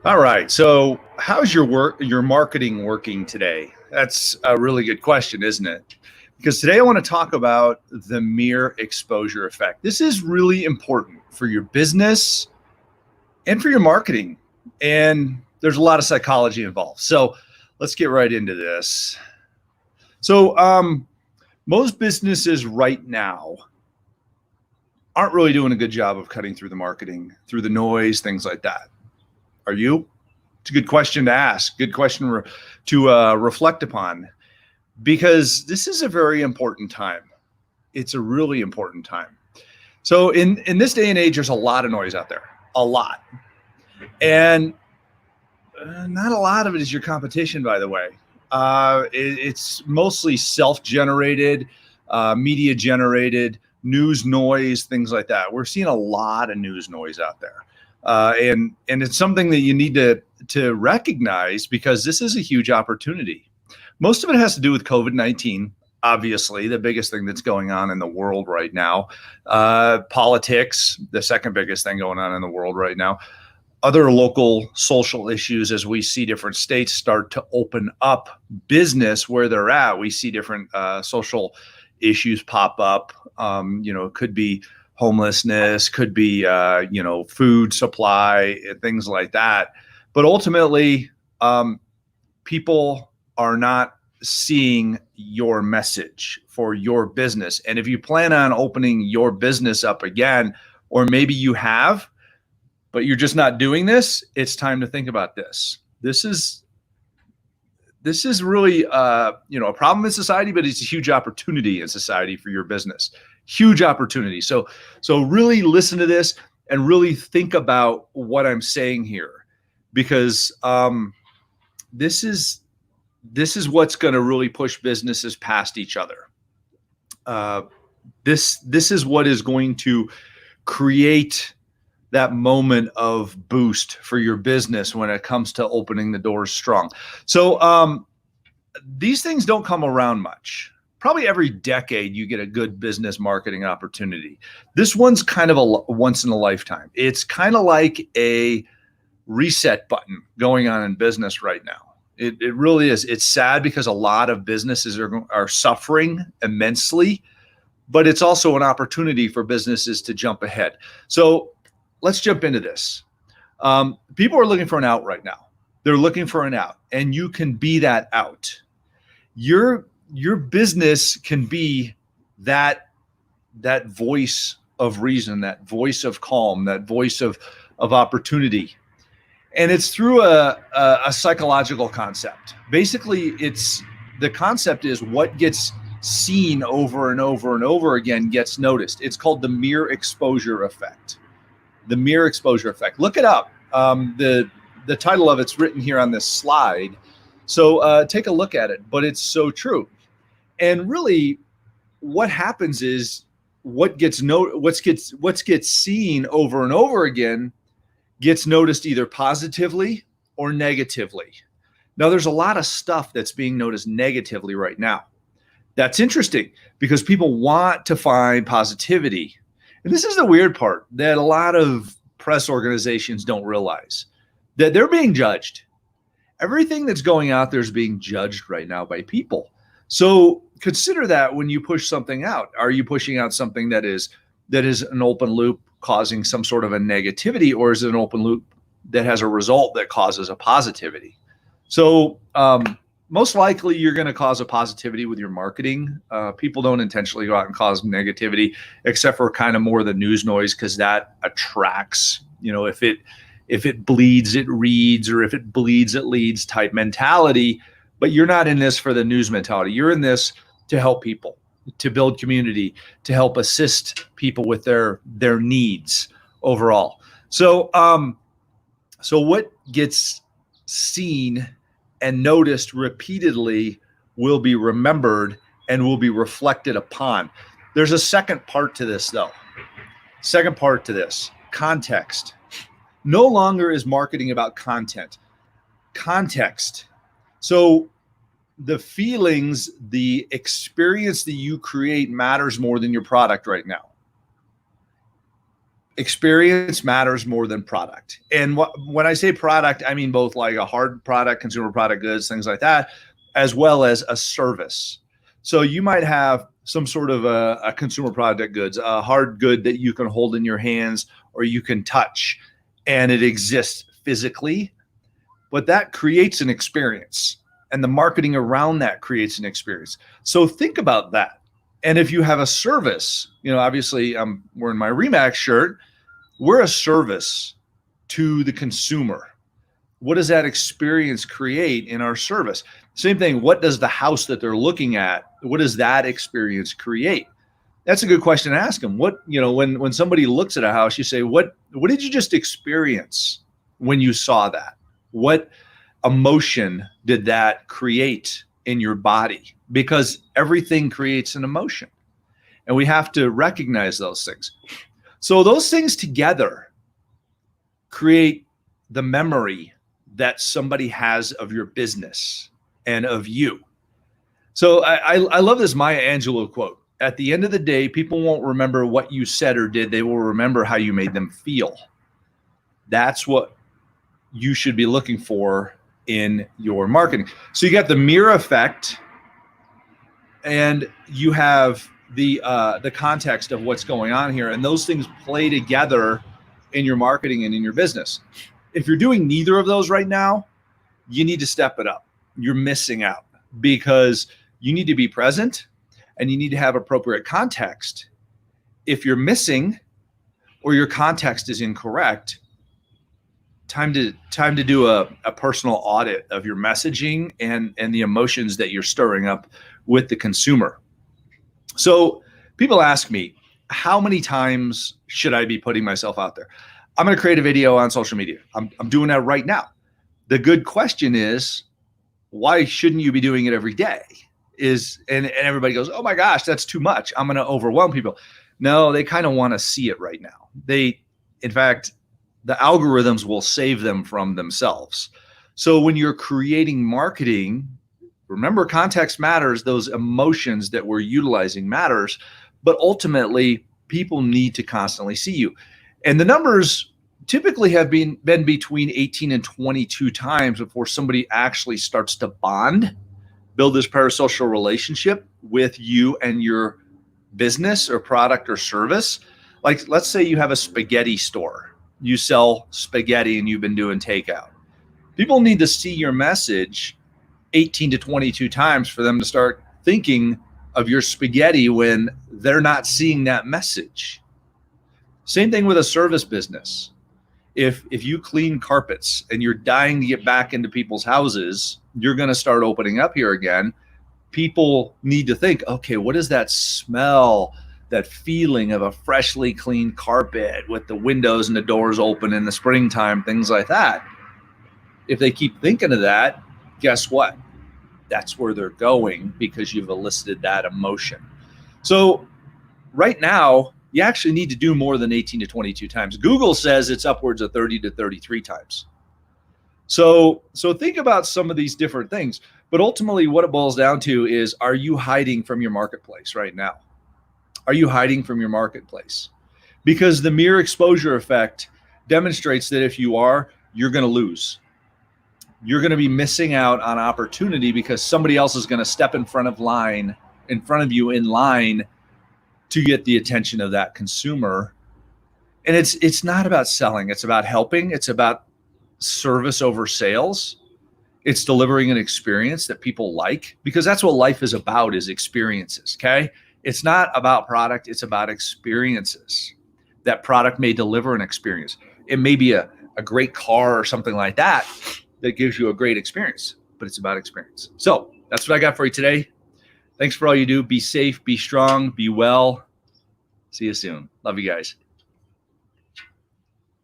All right. So, how's your marketing working today? That's a really good question, isn't it? Because today I want to talk about the mere exposure effect. This is really important for your business and for your marketing. And there's a lot of psychology involved. So, let's get right into this. So, most businesses right now aren't really doing a good job of cutting through the marketing, through the noise, things like that. Are you? It's a good question to ask. Good question to reflect upon, because this is a very important time. It's a really important time. So in this day and age, there's a lot of noise out there, a lot, and not a lot of it is your competition. By the way, it's mostly self-generated, media-generated news noise, things like that. We're seeing a lot of news noise out there, and it's something that you need to recognize, because this is a huge opportunity. Most of it has to do with COVID-19, obviously, the biggest thing that's going on in the world right now. Politics, the second biggest thing going on in the world right now. Other local social issues, as we see different states start to open up business where they're at. We see different social issues pop up. It could be homelessness, could be food supply, things like that. But ultimately, people are not seeing your message for your business. And if you plan on opening your business up again, or maybe you have, but you're just not doing this, it's time to think about this. This is really a problem in society, but it's a huge opportunity in society for your business. Huge opportunity. So really listen to this and really think about what I'm saying here, because this is what's going to really push businesses past each other. This is what is going to create that moment of boost for your business when it comes to opening the doors strong. So these things don't come around much. Probably every decade you get a good business marketing opportunity. This one's kind of a once in a lifetime. It's kind of like a reset button going on in business right now. It really is. It's sad because a lot of businesses are suffering immensely, but it's also an opportunity for businesses to jump ahead. So let's jump into this. People are looking for an out right now. They're looking for an out, and you can be that out. Your business can be that voice of reason, that voice of calm, that voice of opportunity. And it's through a psychological concept. Basically, the concept is what gets seen over and over and over again gets noticed. It's called the mere exposure effect. The mere exposure effect. Look it up. The title of it's written here on this slide. So take a look at it. But it's so true. And really, what happens is what gets seen over and over again gets noticed either positively or negatively. Now, there's a lot of stuff that's being noticed negatively right now. That's interesting, because people want to find positivity. And this is the weird part that a lot of press organizations don't realize, that they're being judged. Everything that's going out there is being judged right now by people. So consider that when you push something out. Are you pushing out something that is an open loop causing some sort of a negativity, or is it an open loop that has a result that causes a positivity? So most likely you're going to cause a positivity with your marketing. People don't intentionally go out and cause negativity, except for kind of more the news noise, because that attracts, if it bleeds, it reads, or if it bleeds, it leads type mentality. But you're not in this for the news mentality. You're in this to help people, to build community, to help assist people with their needs overall. So what gets seen and noticed repeatedly will be remembered and will be reflected upon. There's a second part to this, though. Second part to this, context. No longer is marketing about content. Context. So the feelings, the experience that you create matters more than your product right now. experience matters more than product. And when I say product, I mean both like a hard product, consumer product goods, things like that, as well as a service. So you might have some sort of a consumer product goods, a hard good that you can hold in your hands or you can touch, and it exists physically, but that creates an experience, and the marketing around that creates an experience. So think about that. And if you have a service, obviously I'm wearing my Remax shirt. We're a service to the consumer. What does that experience create in our service? Same thing. What does the house that they're looking at, what does that experience create? That's a good question to ask them. When somebody looks at a house, you say, what did you just experience when you saw that? What emotion did that create in your body? Because everything creates an emotion, and we have to recognize those things. So those things together create the memory that somebody has of your business and of you. So I love this Maya Angelou quote. At the end of the day, people won't remember what you said or did. They will remember how you made them feel. That's what you should be looking for in your marketing. So you got the mirror effect, and you have the context of what's going on here, and those things play together in your marketing and in your business. If you're doing neither of those right now, you need to step it up. You're missing out, because you need to be present and you need to have appropriate context. If you're missing or your context is incorrect, time to do a personal audit of your messaging and the emotions that you're stirring up with the consumer. So people ask me, how many times should I be putting myself out there? I'm going to create a video on social media. I'm doing that right now. The good question is, why shouldn't you be doing it every day? And everybody goes, oh my gosh, that's too much. I'm going to overwhelm people. No, they kind of want to see it right now. In fact, the algorithms will save them from themselves. So when you're creating marketing, remember, context matters. Those emotions that we're utilizing matters, but ultimately people need to constantly see you. And the numbers typically have been between 18 and 22 times before somebody actually starts to bond, build this parasocial relationship with you and your business or product or service. Like, let's say you have a spaghetti store. You sell spaghetti and you've been doing takeout. People need to see your message 18 to 22 times for them to start thinking of your spaghetti when they're not seeing that message. Same thing with a service business. If you clean carpets and you're dying to get back into people's houses, you're going to start opening up here again. People need to think, okay, what is that smell, that feeling of a freshly cleaned carpet with the windows and the doors open in the springtime, things like that. If they keep thinking of that, guess what? That's where they're going, because you've elicited that emotion. So right now, you actually need to do more than 18 to 22 times. Google says it's upwards of 30 to 33 times. So think about some of these different things. But ultimately, what it boils down to is, are you hiding from your marketplace right now? Are you hiding from your marketplace? Because the mere exposure effect demonstrates that if you are, you're going to lose. You're going to be missing out on opportunity because somebody else is going to step in front of you in line to get the attention of that consumer. And it's not about selling. It's about helping. It's about service over sales. It's delivering an experience that people like, because that's what life is about, is experiences. Okay. It's not about product. It's about experiences. That product may deliver an experience. It may be a great car or something like that gives you a great experience, but it's about experience. So that's what I got for you today. Thanks for all you do. Be safe, be strong, be well. See you soon. Love you guys.